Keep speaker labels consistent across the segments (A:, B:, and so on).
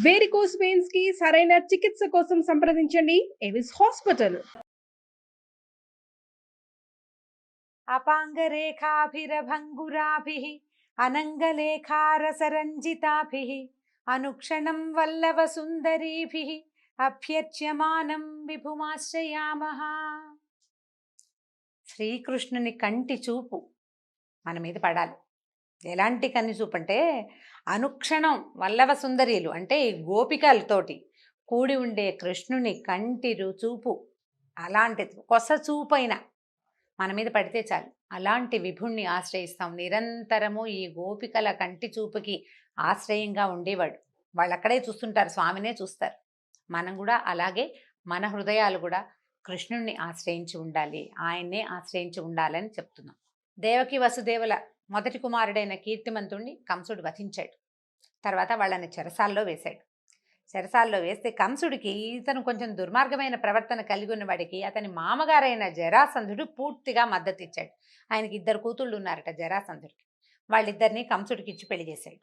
A: Varicose veins కి సరైన చికిత్స కోసం సంప్రదించండి ఎవిస్ హాస్పిటల్.
B: అపాంగరేఖాభిరభంగురాభిః అనంగలేఖారసరంజితాభిః అనుక్షణం వల్లభసుందరీభిః అభ్యర్చ్యమానం విభుమాశ్రయామః. శ్రీకృష్ణుని కంటి చూపు మన మీద పడాలి. ఎలాంటి కన్ను చూపు అంటే అనుక్షణం వల్లభ సుందరీలు అంటే ఈ గోపికలతోటి కూడి ఉండే కృష్ణుని కంటి చూపు అలాంటిది కొస చూపైన మన మీద పడితే చాలు. అలాంటి విభుణ్ణి ఆశ్రయిస్తాం. నిరంతరము ఈ గోపికల కంటి చూపుకి ఆశ్రయంగా ఉండేవాడు. వాళ్ళు అక్కడే చూస్తుంటారు, స్వామినే చూస్తారు. మనం కూడా అలాగే మన హృదయాలు కూడా కృష్ణుణ్ణి ఆశ్రయించి ఉండాలి, ఆయన్నే ఆశ్రయించి ఉండాలని చెప్తున్నాం. దేవకి వసుదేవుల మొదటి కుమారుడైన కీర్తిమంతుణ్ణి కంసుడు వధించాడు. తర్వాత వాళ్ళని చెరసాల్లో వేశాడు. చెరసాల్లో వేస్తే కంసుడికి ఇతను కొంచెం దుర్మార్గమైన ప్రవర్తన కలిగి ఉన్నవాడికి అతని మామగారైన జరాసంధుడు పూర్తిగా మద్దతు ఇచ్చాడు. ఆయనకి 2 కూతుళ్ళు ఉన్నారట జరాసంధుడికి. వాళ్ళిద్దరినీ కంసుడికి ఇచ్చి పెళ్లి చేశాడు.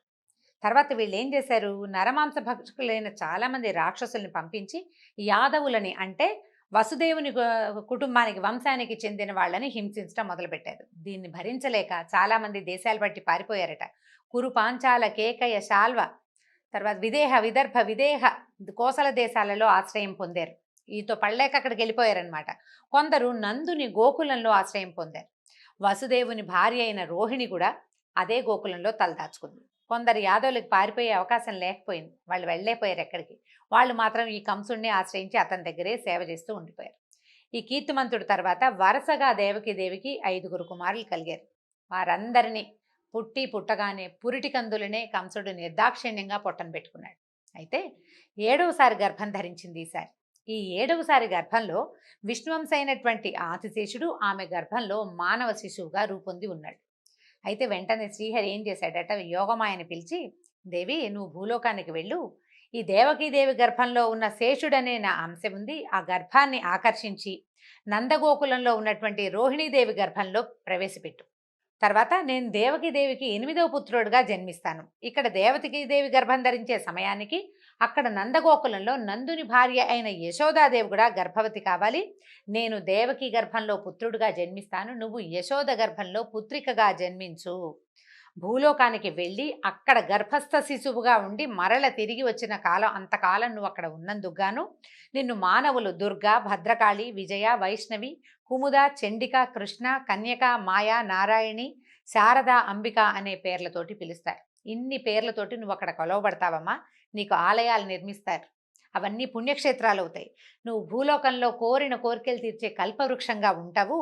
B: తర్వాత వీళ్ళు ఏం చేశారు, నరమాంస భక్షకులైన చాలామంది రాక్షసుల్ని పంపించి యాదవులని అంటే వసుదేవుని కుటుంబానికి వంశానికి చెందిన వాళ్ళని హింసించడం మొదలుపెట్టారు. దీన్ని భరించలేక చాలామంది దేశాలు బట్టి పారిపోయారట. కురు, పాంచాల, కేకయ, శాల్వ, తర్వాత విదేహ, విదర్భ, విదేహ, కోసల దేశాలలో ఆశ్రయం పొందారు. ఈతో పడలేక అక్కడికి వెళ్ళిపోయారనమాట. కొందరు నందుని గోకులంలో ఆశ్రయం పొందారు. వసుదేవుని భార్య అయిన రోహిణి కూడా అదే గోకులంలో తలదాచుకుంది. కొందరు యాదవులకు పారిపోయే అవకాశం లేకపోయింది, వాళ్ళు వెళ్ళలేకపోయారు ఎక్కడికి. వాళ్ళు మాత్రం ఈ కంసుడిని ఆశ్రయించి అతని దగ్గరే సేవ చేస్తూ ఉండిపోయారు. ఈ కీర్తిమంతుడు తర్వాత వరుసగా దేవికి 5 కుమారులు కలిగారు. వారందరినీ పుట్టగానే పురిటి కందులనే కంసుడు నిర్దాక్షిణ్యంగా పొట్టను పెట్టుకున్నాడు. అయితే 7వసారి గర్భం ధరించింది ఈసారి. ఈ 7వసారి గర్భంలో విష్ణువంశైనటువంటి ఆదిశేషుడు ఆమె గర్భంలో మానవ శిశువుగా రూపొంది ఉన్నాడు. అయితే వెంటనే శ్రీహరి ఏం చేశాడట, యోగమాయని పిలిచి, దేవి నువ్వు భూలోకానికి వెళ్ళు, ఈ దేవకీదేవి గర్భంలో ఉన్న శేషుడనే నా అంశం ఉంది, ఆ గర్భాన్ని ఆకర్షించి నందగోకులంలో ఉన్నటువంటి రోహిణీదేవి గర్భంలో ప్రవేశపెట్టు. తర్వాత నేను దేవకీదేవికి 8వ పుత్రుడుగా జన్మిస్తాను. ఇక్కడ దేవకీదేవి గర్భం ధరించే సమయానికి అక్కడ నందగోకులంలో నందుని భార్య అయిన యశోదాదేవి కూడా గర్భవతి కావాలి. నేను దేవకి గర్భంలో పుత్రుడుగా జన్మిస్తాను, నువ్వు యశోద గర్భంలో పుత్రికగా జన్మించు. భూలోకానికి వెళ్ళి అక్కడ గర్భస్థ శిశువుగా ఉండి మరల తిరిగి వచ్చిన కాలం అంతకాలం నువ్వు అక్కడ ఉన్నందుకుగాను నిన్ను మానవులు దుర్గా, భద్రకాళి, విజయ, వైష్ణవి, కుముద, చండిక, కృష్ణ, కన్యక, మాయా, నారాయణి, శారద, అంబిక అనే పేర్లతోటి పిలుస్తారు. ఇన్ని పేర్లతోటి నువ్వు అక్కడ కొలవబడతావమ్మా. నీకు ఆలయాలు నిర్మిస్తారు, అవన్నీ పుణ్యక్షేత్రాలు అవుతాయి. నువ్వు భూలోకంలో కోరిన కోరికలు తీర్చే కల్పవృక్షంగా ఉంటావు.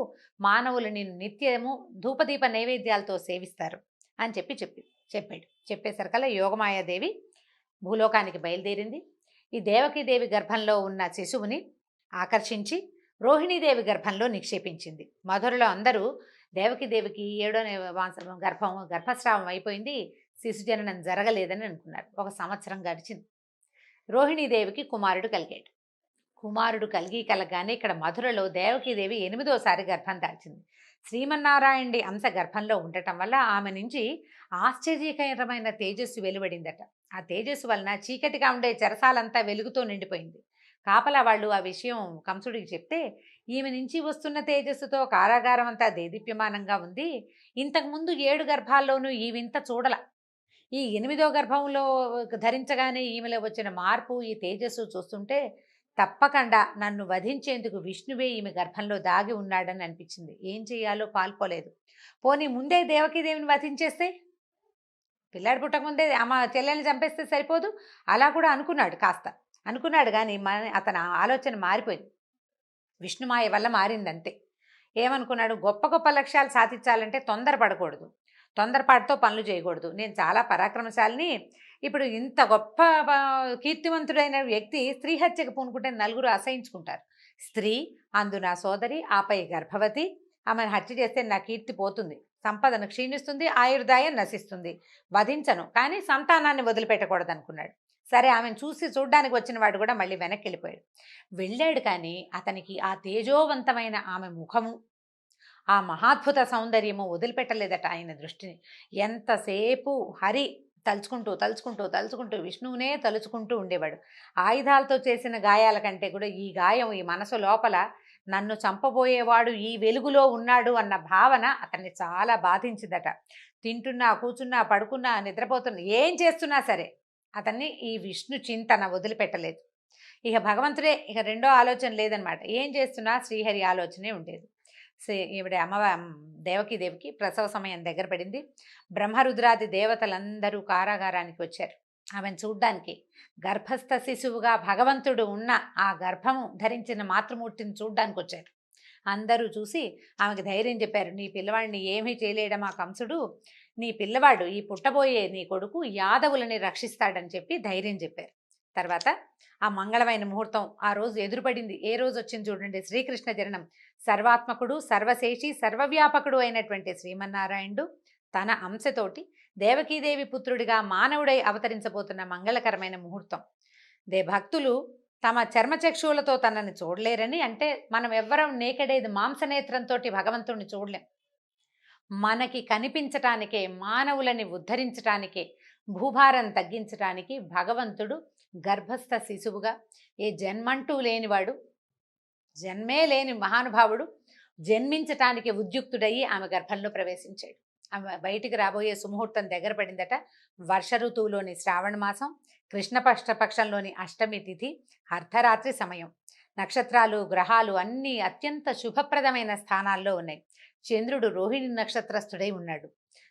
B: మానవులు నిన్ను నిత్యము ధూపదీప నైవేద్యాలతో సేవిస్తారు అని చెప్పాడు. చెప్పేసరికల్లా యోగమాయాదేవి భూలోకానికి బయలుదేరింది. ఈ దేవకీదేవి గర్భంలో ఉన్న శిశువుని ఆకర్షించి రోహిణీదేవి గర్భంలో నిక్షేపించింది. మధురలో అందరూ దేవకీదేవికి 7వ గర్భస్రావం అయిపోయింది, శిశు జననం జరగలేదని అనుకున్నారు. 1 సంవత్సరం గడిచింది. రోహిణీదేవికి కుమారుడు కలగానే ఇక్కడ మధురలో దేవకీదేవి 8వసారి గర్భం దాల్చింది. శ్రీమన్నారాయణుడి అంశ గర్భంలో ఉండటం వల్ల ఆమె నుంచి ఆశ్చర్యకరమైన తేజస్సు వెలువడిందట. ఆ తేజస్సు వలన చీకటిగా ఉండే చెరసాలంతా వెలుగుతో నిండిపోయింది. కాపలా వాళ్ళు ఆ విషయం కంసుడికి చెప్తే, ఈమె నుంచి వస్తున్న తేజస్సుతో కారాగారం అంతా దేదీప్యమానంగా ఉంది, ఇంతకుముందు 7 గర్భాల్లోనూ ఈ వింత చూడల. ఈ 8వ గర్భంలో ధరించగానే ఈమెలో వచ్చిన మార్పు, ఈ తేజస్సు చూస్తుంటే తప్పకుండా నన్ను వధించేందుకు విష్ణువే ఈమె గర్భంలో దాగి ఉన్నాడని అనిపించింది. ఏం చేయాలో పాల్పోలేదు. పోనీ ముందే దేవకీదేవిని వధించేస్తే, పిల్లాడు పుట్టకముందే ఆమె చెల్లెల్ని చంపేస్తే సరిపోదు, అలా కూడా అనుకున్నాడు కానీ అతని ఆలోచన మారిపోయింది. విష్ణుమాయ వల్ల మారిందంతే. ఏమనుకున్నాడు, గొప్ప లక్ష్యాలు సాధించాలంటే తొందరపాటుతో పనులు చేయకూడదు. నేను చాలా పరాక్రమశాలిని, ఇప్పుడు ఇంత గొప్ప కీర్తివంతుడైన వ్యక్తి స్త్రీ హత్యకు పూనుకుంటే 4 అసహించుకుంటారు. స్త్రీ, అందు నా సోదరి, ఆపై గర్భవతి, ఆమెను హత్య చేస్తే నా కీర్తి పోతుంది, సంపదను క్షీణిస్తుంది, ఆయుర్దాయం నశిస్తుంది. వధించను, కానీ సంతానాన్ని వదిలిపెట్టకూడదు అనుకున్నాడు. సరే, ఆమెను చూడ్డానికి వచ్చిన వాడు కూడా మళ్ళీ వెనక్కి వెళ్ళాడు. కానీ అతనికి ఆ తేజోవంతమైన ఆమె ముఖము, ఆ మహాద్భుత సౌందర్యము వదిలిపెట్టలేదట ఆయన దృష్టిని. ఎంతసేపు హరి తలుచుకుంటూ తలుచుకుంటూ తలుచుకుంటూ విష్ణువునే తలుచుకుంటూ ఉండేవాడు. ఆయుధాలతో చేసిన గాయాల కంటే కూడా ఈ గాయం ఈ మనసు లోపల నన్ను చంపబోయేవాడు ఈ వెలుగులో ఉన్నాడు అన్న భావన అతన్ని చాలా బాధించిందట. తింటున్నా, కూర్చున్నా, పడుకున్నా, నిద్రపోతున్నా, ఏం చేస్తున్నా సరే అతన్ని ఈ విష్ణు చింతన వదిలిపెట్టలేదు. ఇక భగవంతుడే, ఇక రెండో ఆలోచన లేదనమాట. ఏం చేస్తున్నా శ్రీహరి ఆలోచనే ఉండేది. ఈవిడ దేవకి ప్రసవ సమయం దగ్గర పడింది. బ్రహ్మరుద్రాది దేవతలందరూ కారాగారానికి వచ్చారు ఆమెను చూడ్డానికి. గర్భస్థ శిశువుగా భగవంతుడు ఉన్న ఆ గర్భము ధరించిన మాతృమూర్తిని చూడ్డానికి వచ్చారు. అందరూ చూసి ఆమెకు ధైర్యం చెప్పారు. నీ పిల్లవాడిని ఏమీ చేయలేడా మా కంసుడు, నీ పిల్లవాడు ఈ పుట్టబోయే నీ కొడుకు యాదవులని రక్షిస్తాడని చెప్పి ధైర్యం చెప్పారు. తర్వాత ఆ మంగళమైన ముహూర్తం ఆ రోజు ఎదురుపడింది. ఏ రోజు వచ్చింది చూడండి, శ్రీకృష్ణ జననం. సర్వాత్మకుడు, సర్వశేషి, సర్వవ్యాపకుడు అయినటువంటి శ్రీమన్నారాయణుడు తన అంశతోటి దేవకీదేవి పుత్రుడిగా మానవుడై అవతరించబోతున్న మంగళకరమైన ముహూర్తం. భక్తులు తమ చర్మచక్షువులతో తనని చూడలేరని, అంటే మనం ఎవ్వరం నేకడేది మాంసనేత్రంతో భగవంతుడిని చూడలేం. మనకి కనిపించటానికే, మానవులని ఉద్ధరించటానికే, భూభారం తగ్గించటానికి భగవంతుడు గర్భస్థ శిశువుగా, ఏ జన్మంటూ లేనివాడు, జన్మే లేని మహానుభావుడు జన్మించటానికి ఉద్యుక్తుడయ్యి ఆమె గర్భంలో ప్రవేశించాడు. ఆమె బయటికి రాబోయే సుముహూర్తం దగ్గర పడిందట. వర్ష ఋతువులోని శ్రావణ మాసం, కృష్ణపక్షంలోని అష్టమి తిథి, అర్ధరాత్రి సమయం. నక్షత్రాలు, గ్రహాలు అన్నీ అత్యంత శుభప్రదమైన స్థానాల్లో ఉన్నాయి. చంద్రుడు రోహిణి నక్షత్రస్థుడై ఉన్నాడు.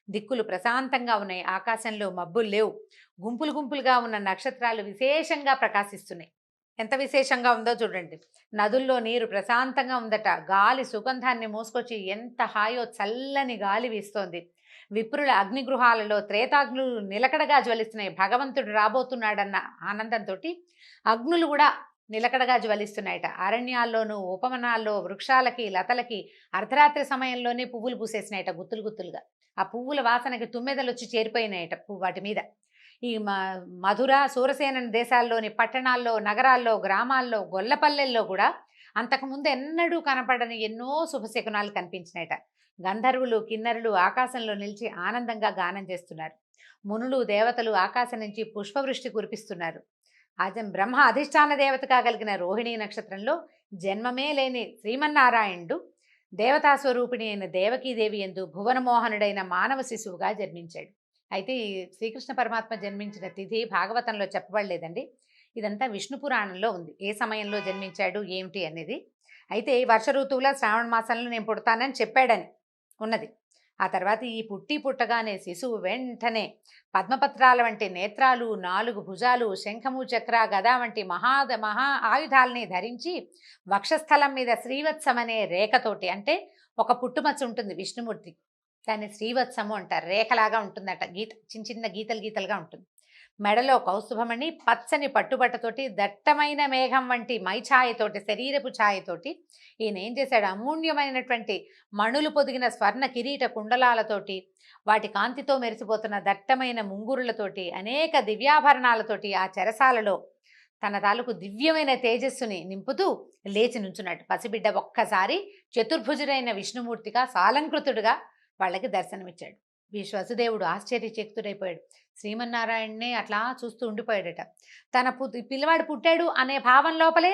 B: దిక్కులు ప్రశాంతంగా ఉన్నాయి. ఆకాశంలో మబ్బులు లేవు. గుంపులు గుంపులుగా ఉన్న నక్షత్రాలు విశేషంగా ప్రకాశిస్తున్నాయి. ఎంత విశేషంగా ఉందో చూడండి. నదుల్లో నీరు ప్రశాంతంగా ఉందట. గాలి సుగంధాన్ని మోసుకొచ్చి ఎంత హాయో చల్లని గాలి వీస్తోంది. విప్రుల అగ్నిగృహాలలో త్రేతాగ్నులు నిలకడగా జ్వలిస్తున్నాయి. భగవంతుడు రాబోతున్నాడన్న ఆనందంతో అగ్నులు కూడా నిలకడగా జ్వలిస్తున్నాయట. అరణ్యాల్లోనూ ఉపవనాల్లో వృక్షాలకి, లతలకి అర్ధరాత్రి సమయంలోనే పువ్వులు పూసేసినాయట గుత్తులు గుత్తులుగా. ఆ పువ్వుల వాసనకి తుమ్మెదలు వచ్చి చేరిపోయినాయట వాటి మీద. ఈ మధుర, సూరసేన దేశాల్లోని పట్టణాల్లో, నగరాల్లో, గ్రామాల్లో, గొల్లపల్లెల్లో కూడా అంతకుముందు ఎన్నడూ కనపడని ఎన్నో శుభశకునాలు కనిపించినాయట. గంధర్వులు, కిన్నరులు ఆకాశంలో నిలిచి ఆనందంగా గానం చేస్తున్నారు. మునులు, దేవతలు ఆకాశం నుంచి పుష్పవృష్టి కురిపిస్తున్నారు. బ్రహ్మ అధిష్టాన దేవతగా కలిగిన రోహిణీ నక్షత్రంలో జన్మమే లేని శ్రీమన్నారాయణుడు దేవతా స్వరూపిణి అయిన దేవకీదేవి యందు భువనమోహనుడైన మానవ శిశువుగా జన్మించాడు. అయితే ఈ శ్రీకృష్ణ పరమాత్మ జన్మించిన తిథి భాగవతంలో చెప్పబడలేదండి. ఇదంతా విష్ణు పురాణంలో ఉంది, ఏ సమయంలో జన్మించాడు ఏమిటి అనేది. అయితే వర్ష ఋతువులో శ్రావణ మాసంలో నేను పుడతానని చెప్పాడని ఉన్నది. ఆ తర్వాత ఈ పుట్టగానే శిశువు వెంటనే పద్మపత్రాల వంటి నేత్రాలు, 4 భుజాలు, శంఖము, చక్ర, గద వంటి మహా ఆయుధాలని ధరించి వక్షస్థలం మీద శ్రీవత్సం అనే రేఖతోటి, అంటే ఒక పుట్టుమచ్చ ఉంటుంది విష్ణుమూర్తి, దాన్ని శ్రీవత్సము అంటారు. రేఖలాగా ఉంటుందట, చిన్న చిన్న గీతలుగా ఉంటుంది. మెడలో కౌస్తుభమణి, పచ్చని పట్టుబట్టతోటి, దట్టమైన మేఘం వంటి మైఛాయతోటి, శరీరపు ఛాయతోటి ఈయన ఏం చేశాడు, అమూల్యమైనటువంటి మణులు పొదిగిన స్వర్ణ కిరీట కుండలాలతోటి, వాటి కాంతితో మెరిసిపోతున్న దట్టమైన ముంగురులతోటి, అనేక దివ్యాభరణాలతోటి ఆ చెరసాలలో తన తాలూకు దివ్యమైన తేజస్సుని నింపుతూ లేచి నుంచున్నాడు. పసిబిడ్డ ఒక్కసారి చతుర్భుజుడైన విష్ణుమూర్తిగా సాలంకృతుడుగా వాళ్ళకి దర్శనమిచ్చాడు. వసుదేవుడు ఆశ్చర్యచకితుడైపోయాడు. శ్రీమన్నారాయణనే అట్లా చూస్తూ ఉండిపోయాడట. తన పిల్లవాడు పుట్టాడు అనే భావం లోపలే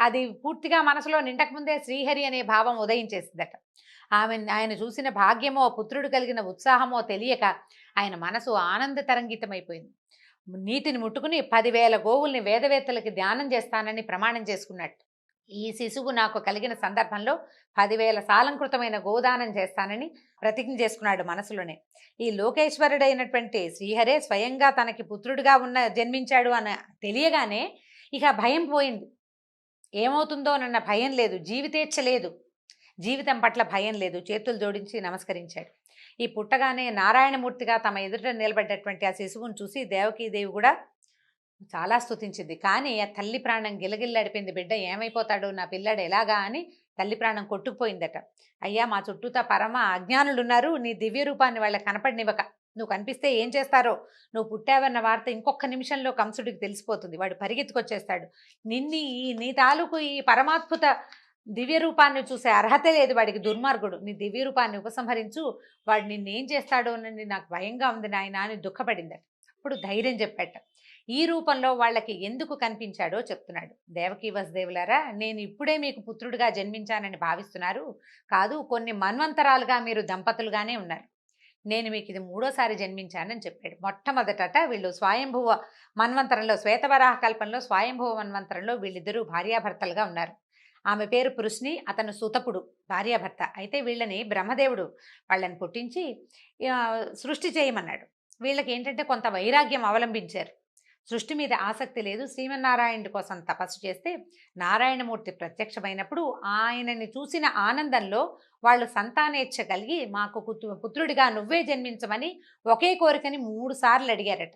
B: అది పూర్తిగా మనసులో నిండకముందే శ్రీహరి అనే భావం ఉదయించేసిందట. ఆయన చూసిన భాగ్యమో, పుత్రుడు కలిగిన ఉత్సాహమో తెలియక ఆయన మనసు ఆనంద తరంగితమైపోయింది. నీటిని ముట్టుకుని 10,000 గోవుల్ని వేదవేత్తలకి ధ్యానం చేస్తానని ప్రమాణం చేసుకున్నట్టు. ఈ శిశువు నాకు కలిగిన సందర్భంలో 10,000 సాలంకృతమైన గోదానం చేస్తానని ప్రతిజ్ఞ చేసుకున్నాడు మనసులోనే. ఈ లోకేశ్వరుడైనటువంటి శ్రీహరే స్వయంగా తనకి పుత్రుడిగా జన్మించాడు అని తెలియగానే ఇక భయం పోయింది. ఏమవుతుందోనన్న భయం లేదు, జీవితేచ్ఛ లేదు, జీవితం పట్ల భయం లేదు. చేతులు జోడించి నమస్కరించాడు. ఈ పుట్టగానే నారాయణమూర్తిగా తమ ఎదుట నిలబడ్డటువంటి ఆ శిశువును చూసి దేవకీదేవి కూడా చాలా స్తుతించింది. కానీ ఆ తల్లి ప్రాణం గిలగిల్లాడిపోయింది. బిడ్డ ఏమైపోతాడు, నా పిల్లాడు ఎలాగా అని తల్లి ప్రాణం కొట్టుకుపోయిందట. అయ్యా, మా చుట్టూతా పరమ అజ్ఞానులు ఉన్నారు, నీ దివ్య రూపాన్ని వాళ్ళకి కనపడినివ్వక, నువ్వు కనిపిస్తే ఏం చేస్తారో, నువ్వు పుట్టావన్న వార్త ఇంకొక నిమిషంలో కంసుడికి తెలిసిపోతుంది, వాడు పరిగెత్తుకొచ్చేస్తాడు. నీ తాలూకు ఈ పరమాద్భుత దివ్య రూపాన్ని చూసే అర్హత లేదు వాడికి, దుర్మార్గుడు, నీ దివ్య రూపాన్ని ఉపసంహరించు, వాడు నిన్నేం చేస్తాడో అని నాకు భయంగా ఉంది నాయన అని దుఃఖపడిందట. ఇప్పుడు ధైర్యం చెప్పాట. ఈ రూపంలో వాళ్ళకి ఎందుకు కనిపించాడో చెప్తున్నాడు. దేవకీ వసుదేవులారా, నేను ఇప్పుడే మీకు పుత్రుడిగా జన్మించానని భావిస్తున్నారు. కాదు, కొన్ని మన్వంతరాలుగా మీరు దంపతులుగానే ఉన్నారు. నేను మీకు ఇది మూడోసారి జన్మించానని చెప్పాడు. మొట్టమొదట వీళ్ళు స్వయంభువ మన్వంతరంలో, శ్వేతవరాహ కల్పంలో స్వయంభువ మన్వంతరంలో వీళ్ళిద్దరూ భార్యాభర్తలుగా ఉన్నారు. ఆమె పేరు పృశ్ని, అతను సుతపుడు, భార్యాభర్త. అయితే వీళ్ళని బ్రహ్మదేవుడు వాళ్ళని పుట్టించి సృష్టి చేయమన్నాడు. వీళ్ళకి ఏంటంటే కొంత వైరాగ్యం అవలంబించారు. సృష్టి మీద ఆసక్తి లేదు. శ్రీమన్నారాయణుడి కోసం తపస్సు చేస్తే నారాయణమూర్తి ప్రత్యక్షమైనప్పుడు ఆయనని చూసిన ఆనందంలో వాళ్ళు సంతానేచ్ఛ కలిగి మాకు పుత్రుడిగా నువ్వే జన్మించమని ఒకే కోరికని 3 సార్లు అడిగారట.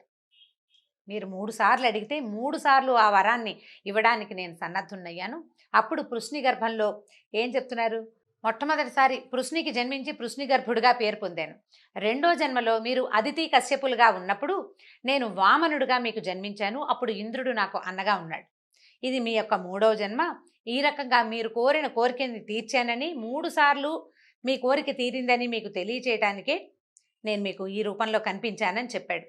B: మీరు 3 సార్లు అడిగితే 3 సార్లు ఆ వరాన్ని ఇవ్వడానికి నేను సన్నద్ధున్నయ్యాను. అప్పుడు పృశ్ని గర్భంలో ఏం చెప్తున్నారు? మొట్టమొదటిసారి పృశ్నికి జన్మించి పృశ్ని గర్భుడిగా పేరు పొందాను. రెండో జన్మలో మీరు అదితి కశ్యపులుగా ఉన్నప్పుడు నేను వామనుడిగా మీకు జన్మించాను. అప్పుడు ఇంద్రుడు నాకు అన్నగా ఉన్నాడు. ఇది మీ యొక్క 3వ జన్మ. ఈ రకంగా మీరు కోరిన కోరికని తీర్చానని, 3 సార్లు మీ కోరిక తీరిందని మీకు తెలియచేయటానికే నేను మీకు ఈ రూపంలో కనిపించానని చెప్పాడు.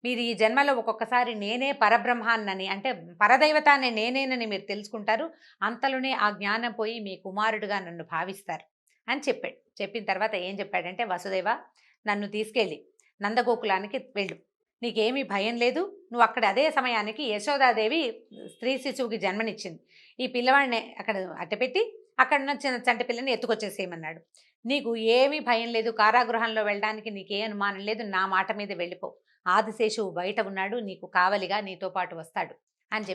B: మీరు ఈ జన్మలో ఒక్కొక్కసారి నేనే పరబ్రహ్మాన్నని, అంటే పరదైవతాన్ని నేనేనని మీరు తెలుసుకుంటారు. అంతలోనే ఆ జ్ఞానం పోయి మీ కుమారుడుగా నన్ను భావిస్తారు అని చెప్పాడు. చెప్పిన తర్వాత ఏం చెప్పాడంటే, వసుదేవ, నన్ను తీసుకెళ్ళి నందగోకులానికి వెళ్ళు. నీకేమీ భయం లేదు. నువ్వు అక్కడ అదే సమయానికి యశోదాదేవి స్త్రీ శిశువుకి జన్మనిచ్చింది. ఈ పిల్లవాడిని అక్కడ అట్టపెట్టి అక్కడ ఉన్న చంటి పిల్లని ఎత్తుకొచ్చేసేయమన్నాడు. నీకు ఏమీ భయం లేదు. కారాగృహంలో వెళ్ళడానికి నీకే అనుమానం లేదు. నా మాట మీద వెళ్ళిపో. ఆదిశేషువు బయట ఉన్నాడు, నీకు కావలిగా నీతో పాటు వస్తాడు అని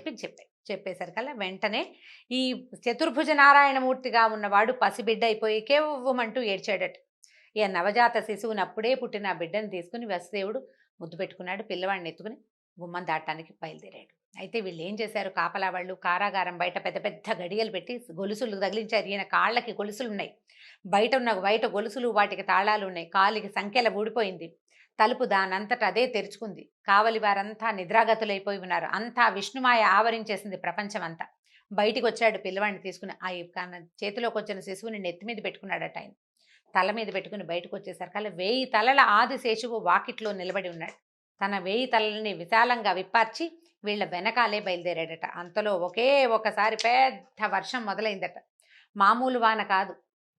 B: చెప్పేసరికల్లా వెంటనే ఈ చతుర్భుజ నారాయణమూర్తిగా ఉన్నవాడు పసిబిడ్డ అయిపోయి కేవ్వమంటూ ఏడ్చాడట. ఇక నవజాత శిశువుని అప్పుడే పుట్టిన ఆ బిడ్డను తీసుకుని వసుదేవుడు ముద్దు పెట్టుకున్నాడు. పిల్లవాడిని ఎత్తుకుని గుమ్మం దాటానికి బయలుదేరాడు. అయితే వీళ్ళు ఏం చేశారు? కాపలా వాళ్ళు కారాగారం బయట పెద్ద పెద్ద గడియలు పెట్టి గొలుసులు తగిలించారు. ఈయన కాళ్ళకి గొలుసులు ఉన్నాయి, బయట గొలుసులు, వాటికి తాళాలు ఉన్నాయి. కాలికి సంఖ్యల ఊడిపోయింది. తలుపు దానంతట అదే తెరుచుకుంది. కావలి వారంతా నిద్రాగతులైపోయి ఉన్నారు. అంతా విష్ణుమాయ ఆవరించేసింది ప్రపంచం అంతా. బయటికి వచ్చాడు పిల్లవాడిని తీసుకుని. ఆ చేతిలోకి వచ్చిన శిశువుని నెత్తి మీద పెట్టుకున్నాడట. ఆయన తల మీద పెట్టుకుని బయటకు వచ్చేసరికల్లా 1000 తలల ఆదిశేషువు వాకిట్లో నిలబడి ఉన్నాడు. తన 1000 తలల్ని విశాలంగా విప్పార్చి వీళ్ళ వెనకాలే బయలుదేరాడట. అంతలో ఒకసారి పెద్ద వర్షం మొదలైందట. మామూలు వాన కాదు.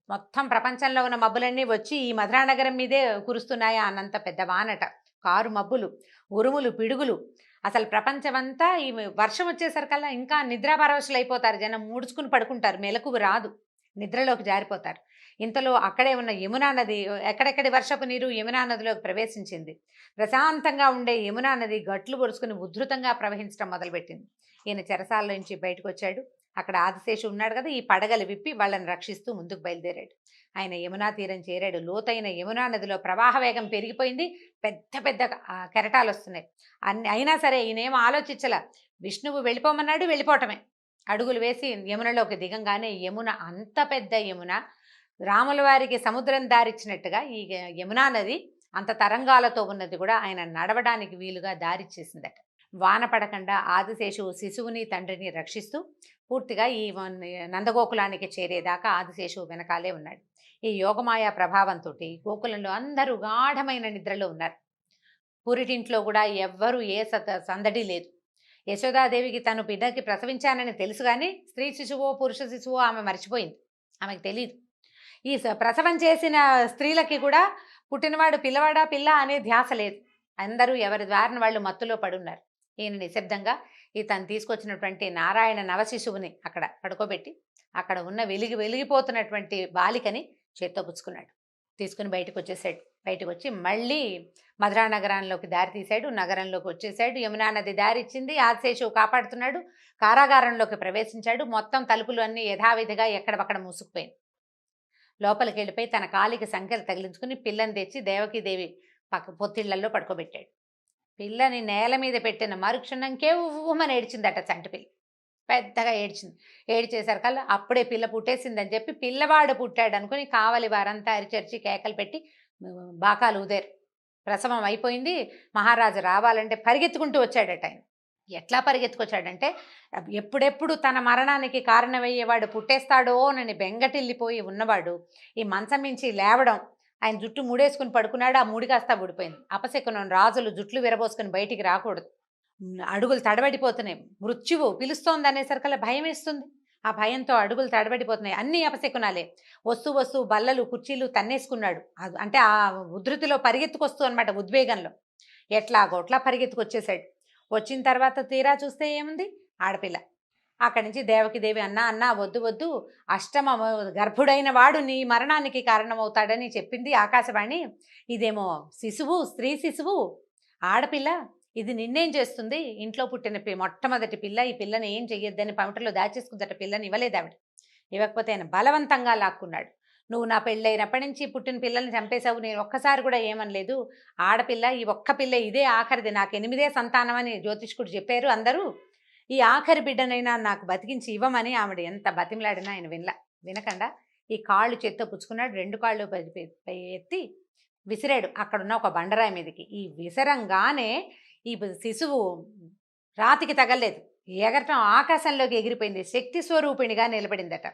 B: మొత్తం ప్రపంచంలో ఉన్న మబ్బులన్నీ వచ్చి ఈ మధురానగరం మీదే కురుస్తున్నాయా అన్నంత పెద్ద వానట. కారు మబ్బులు, ఉరుములు, పిడుగులు. అసలు ప్రపంచమంతా ఈ వర్షం వచ్చేసరికల్లా ఇంకా నిద్రాపరవశులు అయిపోతారు. జనం ముడుచుకుని పడుకుంటారు. మెలకువ రాదు, నిద్రలోకి జారిపోతారు. ఇంతలో అక్కడే ఉన్న యమునా నది, ఎక్కడెక్కడి వర్షపు నీరు యమునా నదిలోకి ప్రవేశించింది. ప్రశాంతంగా ఉండే యమునా నది గట్లు పొరుచుకుని ఉధృతంగా ప్రవహించడం మొదలుపెట్టింది. ఈయన చెరసాల నుంచి బయటకు వచ్చాడు. అక్కడ ఆదిశేషు ఉన్నాడు కదా, ఈ పడగలు విప్పి వాళ్ళని రక్షిస్తూ ముందుకు బయలుదేరాడు. ఆయన యమునా తీరం చేరాడు. లోతైన యమునా నదిలో ప్రవాహ వేగం పెరిగిపోయింది. పెద్ద పెద్ద కెరటాలు వస్తున్నాయి. అయినా సరే ఈయనేమో ఆలోచించలా. విష్ణువు వెళ్ళిపోమన్నాడు, వెళ్ళిపోవటమే. అడుగులు వేసి యమునలోకి దిగంగానే యమున, అంత పెద్ద యమున, రాముల వారికి సముద్రం దారిచ్చినట్టుగా ఈ యమునా నది అంత తరంగాలతో ఉన్నది కూడా ఆయన నడవడానికి వీలుగా దారిచ్చేసిందట. వాన పడకుండా ఆదిశేషువు శిశువుని తండ్రిని రక్షిస్తూ పూర్తిగా ఈ నందగోకులానికి చేరేదాకా ఆదిశేషువు వెనకాలే ఉన్నాడు. ఈ యోగమాయ ప్రభావంతో గోకులంలో అందరూ గాఢమైన నిద్రలో ఉన్నారు. పురిటింట్లో కూడా ఎవ్వరూ ఏ సందడి లేదు. యశోదాదేవికి తను బిడ్డకి ప్రసవించానని తెలుసు, కానీ స్త్రీ శిశువో పురుష శిశువో ఆమె మర్చిపోయింది. ఆమెకు తెలియదు. ఈ ప్రసవం చేసిన స్త్రీలకి కూడా పుట్టినవాడు పిల్లవాడా పిల్ల అనే ధ్యాస లేదు. అందరూ ఎవరి ద్వారాన వాళ్ళు మత్తులో పడున్నారు. ఈయన నిశ్శబ్దంగా తను తీసుకొచ్చినటువంటి నారాయణ నవశిశువుని అక్కడ పడుకోబెట్టి అక్కడ ఉన్న వెలిగిపోతున్నటువంటి బాలికని చేత్తో పుచ్చుకున్నాడు. తీసుకుని బయటకు వచ్చేసాడు. బయటకు వచ్చి మళ్ళీ మధురా నగరంలోకి దారి తీశాడు. నగరంలోకి వచ్చేసాడు. యమునా నది దారి ఇచ్చింది. ఆదిశేషువు కాపాడుతున్నాడు. కారాగారంలోకి ప్రవేశించాడు. మొత్తం తలుపులు అన్నీ యథావిధిగా ఎక్కడపక్కడ మూసుకుపోయింది. లోపలికి వెళ్ళిపోయి తన కాలికి సంఖ్యలు తగిలించుకుని పిల్లని తెచ్చి దేవకీదేవి పొత్తిళ్లలో పడుకోబెట్టాడు. పిల్లని నేల మీద పెట్టిన మరుక్షణం కేవ్వమని ఏడ్చిందట చంటి పిల్ల. పెద్దగా ఏడ్చింది. ఏడ్చేసరికల్లా అప్పుడే పిల్ల పుట్టేసిందని చెప్పి పిల్లవాడు పుట్టాడు అనుకుని కావలి వారంతా అరిచరిచి కేకలు పెట్టి బాకాలు ఊదారు. ప్రసవం అయిపోయింది, మహారాజు రావాలంటే పరిగెత్తుకుంటూ వచ్చాడట. ఆయన ఎట్లా పరిగెత్తుకొచ్చాడంటే, ఎప్పుడెప్పుడు తన మరణానికి కారణమయ్యేవాడు పుట్టేస్తాడో అని బెంగటిల్లిపోయి ఉన్నవాడు ఈ మంచం మించి లేవడం, ఆయన జుట్టు ముడేసుకుని పడుకున్నాడు. ఆ ముడి కాస్త ఊడిపోయింది. అపశకునం, రాజులు జుట్లు విరబోసుకుని బయటికి రాకూడదు. అడుగులు తడబడిపోతున్నాయి. మృత్యువు పిలుస్తోంది అనేసరికల్లా భయం వేస్తుంది. ఆ భయంతో అడుగులు తడబడిపోతున్నాయి. అన్ని అపశకునాలే. వస్తూ వస్తూ బల్లలు కుర్చీలు తన్నేసుకున్నాడు. అంటే ఆ ఉధృతిలో పరిగెత్తుకొస్తూ అనమాట, ఉద్వేగంలో ఎట్లాగోట్లా పరిగెత్తుకొచ్చేసాడు. వచ్చిన తర్వాత తీరా చూస్తే ఏముంది, ఆడపిల్ల. అక్కడి నుంచి దేవకిదేవి, అన్నా అన్నా వద్దు వద్దు, అష్టమ గర్భుడైన వాడు నీ మరణానికి కారణమవుతాడని చెప్పింది ఆకాశవాణి. ఇదేమో శిశువు, స్త్రీ శిశువు, ఆడపిల్ల, ఇది నిన్నేం చేస్తుంది? ఇంట్లో పుట్టిన మొట్టమొదటి పిల్ల, ఈ పిల్లని ఏం చెయ్యొద్దని పమిటలో దాచేసుకుందట. పిల్లని ఇవ్వలేదు ఆవిడ. ఇవ్వకపోతే ఆయన బలవంతంగా లాక్కున్నాడు. నువ్వు నా పెళ్ళైనప్పటి నుంచి పుట్టిన పిల్లల్ని చంపేశావు, నేను ఒక్కసారి కూడా ఏమనలేదు. ఆడపిల్ల, ఈ ఒక్క పిల్ల ఇదే ఆఖరిది, నాకు 8వ సంతానం అని జ్యోతిష్కుడు చెప్పారు అందరూ. ఈ ఆఖరి బిడ్డనైనా నాకు బతికించి ఇవ్వమని ఆవిడ ఎంత బతిమలాడినా ఆయన వినకుండా ఈ కాళ్ళు చేత్తో పుచ్చుకున్నాడు. 2 కాళ్ళు ఎత్తి విసిరాడు అక్కడున్న ఒక బండరాయి మీదకి. ఈ విసరంగానే ఈ శిశువు రాతికి తగలేదు, ఎగరటం ఆకాశంలోకి ఎగిరిపోయింది. శక్తి స్వరూపిణిగా నిలబడిందట.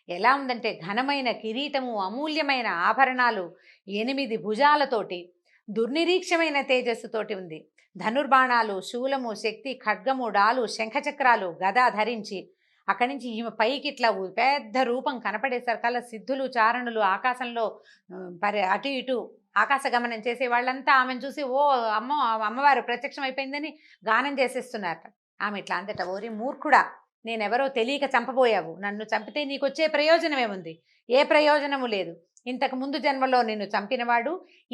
B: ఎలా ఉందంటే ఘనమైన కిరీటము, అమూల్యమైన ఆభరణాలు, 8 భుజాలతోటి, దుర్నిరీక్షమైన తేజస్సుతోటి ఉంది. ధనుర్బాణాలు, శూలము, శక్తి, ఖడ్గము, డాలు, శంఖచక్రాలు, గద ధరించి అక్కడి నుంచి ఈమె పైకి ఇట్లా పెద్ద రూపం కనపడేసరికల్లా సిద్ధులు, చారణులు ఆకాశంలో అటు ఇటు ఆకాశ గమనం చేసే వాళ్ళంతా ఆమెను చూసి ఓ అమ్మవారు ప్రత్యక్షం అయిపోయిందని గానం చేసేస్తున్నారట. ఆమె ఇట్లా అంతట, ఓరి మూర్ఖుడా, నేనెవరో తెలియక చంపబోయావు. నన్ను చంపితే నీకొచ్చే ప్రయోజనమేముంది? ఏ ప్రయోజనము లేదు. ఇంతకు ముందు జన్మలో నిన్ను చంపినవాడు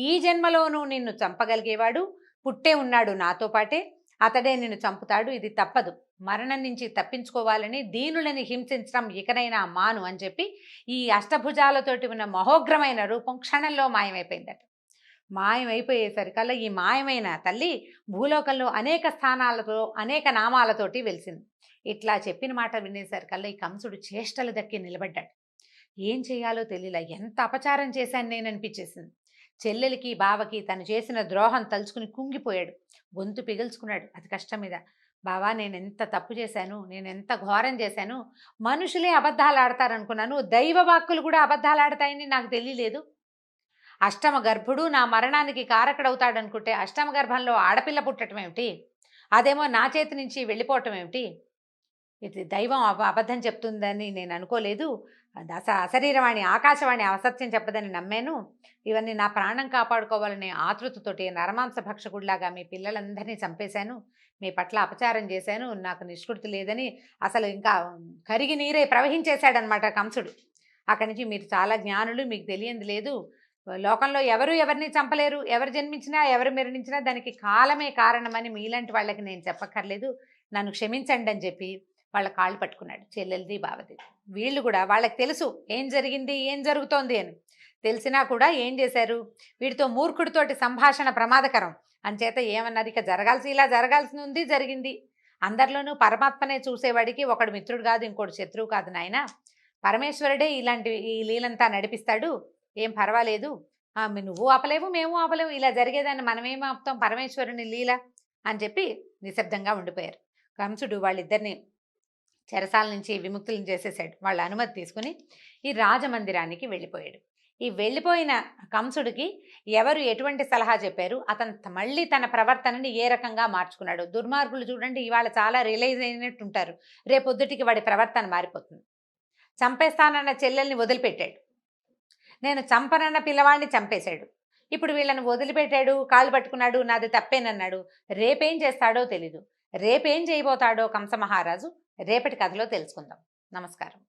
B: ఈ జన్మలోనూ నిన్ను చంపగలిగేవాడు పుట్టే ఉన్నాడు నాతో పాటే. అతడే నిన్ను చంపుతాడు. ఇది తప్పదు. మరణం నుంచి తప్పించుకోవాలని దీనులని హింసించడం ఇకనైనా మాను అని చెప్పి ఈ అష్టభుజాలతోటి ఉన్న మహోగ్రమైన రూపం క్షణంలో మాయమైపోయిందట. మాయమైపోయేసరికల్లా ఈ మాయమైన తల్లి భూలోకంలో అనేక స్థానాలతో అనేక నామాలతోటి వెలిసింది. ఇట్లా చెప్పిన మాట వినేసరికల్లా ఈ కంసుడు చేష్టలు దక్కి నిలబడ్డాడు. ఏం చేయాలో తెలియలా. ఎంత అపచారం చేశాను నేను అనిపించేసింది. చెల్లెలికి బావకి తను చేసిన ద్రోహం తలుచుకుని కుంగిపోయాడు. గొంతు పిగుల్చుకున్నాడు అతి కష్టం మీద. బావా, నేనెంత తప్పు చేశాను, నేనెంత ఘోరం చేశాను. మనుషులే అబద్ధాలు ఆడతారనుకున్నాను, దైవ వాక్కులు కూడా అబద్ధాలు ఆడతాయని నాకు తెలియలేదు. అష్టమ గర్భుడు నా మరణానికి కారకుడవుతాడు అనుకుంటే అష్టమ గర్భంలో ఆడపిల్ల పుట్టడం ఏమిటి? అదేమో నా చేతి నుంచి వెళ్ళిపోవటం ఏమిటి? ఇది దైవం అబద్ధం చెప్తుందని నేను అనుకోలేదు. అశరీరవాణి ఆకాశవాణి అసత్యం చెప్పదని నమ్మాను. ఇవన్నీ నా ప్రాణం కాపాడుకోవాలనే ఆతృతతోటి నరమాంస భక్షకుడిలాగా మీ పిల్లలందరినీ చంపేశాను. మీ పట్ల అపచారం చేశాను. నాకు నిష్కృతి లేదని అసలు ఇంకా కరిగి నీరే ప్రవహించేశాడనమాట కంసుడు. అక్కడి నుంచి మీరు చాలా జ్ఞానులు, మీకు తెలియంది లేదు. లోకంలో ఎవరు ఎవరిని చంపలేరు. ఎవరు జన్మించినా ఎవరు మరణించినా దానికి కాలమే కారణమని మీలాంటి వాళ్ళకి నేను చెప్పక్కర్లేదు. నన్ను క్షమించండి అని చెప్పి వాళ్ళ కాళ్ళు పట్టుకున్నాడు, చెల్లెలది బావది. వీళ్ళు కూడా వాళ్ళకి తెలుసు ఏం జరిగింది, ఏం జరుగుతోంది అని. తెలిసినా కూడా ఏం చేశారు, వీడితో మూర్ఖుడితోటి సంభాషణ ప్రమాదకరం అంచేత ఏమన్నారు, ఇక ఇలా జరగాల్సి ఉంది, జరిగింది. అందరిలోనూ పరమాత్మనే చూసేవాడికి ఒకడు మిత్రుడు కాదు, ఇంకోటి శత్రువు కాదు నాయన. పరమేశ్వరుడే ఈ లీలంతా నడిపిస్తాడు, ఏం పర్వాలేదు. నువ్వు ఆపలేవు, మేము ఆపలేవు, ఇలా జరిగేదాన్ని మనమేం ఆపుతాం, పరమేశ్వరుని లీల అని చెప్పి నిశ్శబ్దంగా ఉండిపోయారు. కంసుడు వాళ్ళిద్దరిని చెరసాల నుంచి విముక్తులను చేసేసాడు. వాళ్ళ అనుమతి తీసుకుని ఈ రాజమందిరానికి వెళ్ళిపోయాడు. ఈ వెళ్ళిపోయిన కంసుడికి ఎవరు ఎటువంటి సలహా చెప్పారు, అతను మళ్ళీ తన ప్రవర్తనని ఏ రకంగా మార్చుకున్నాడు. దుర్మార్గులు చూడండి, ఇవాళ చాలా రియలైజ్ అయినట్టు ఉంటారు, రేపొద్దుటికి వాడి ప్రవర్తన మారిపోతుంది. చంపేస్తానన్న చెల్లెల్ని వదిలిపెట్టాడు, నేను చంపనన్న పిల్లవాడిని చంపేశాడు. ఇప్పుడు వీళ్ళని వదిలిపెట్టాడు, కాళ్ళు పట్టుకున్నాడు, నాది తప్పేనన్నాడు. రేపేం చేస్తాడో తెలీదు. రేపేం చేయబోతాడో కంస మహారాజు రేపటి కథలో తెలుసుకుందాం. నమస్కారం.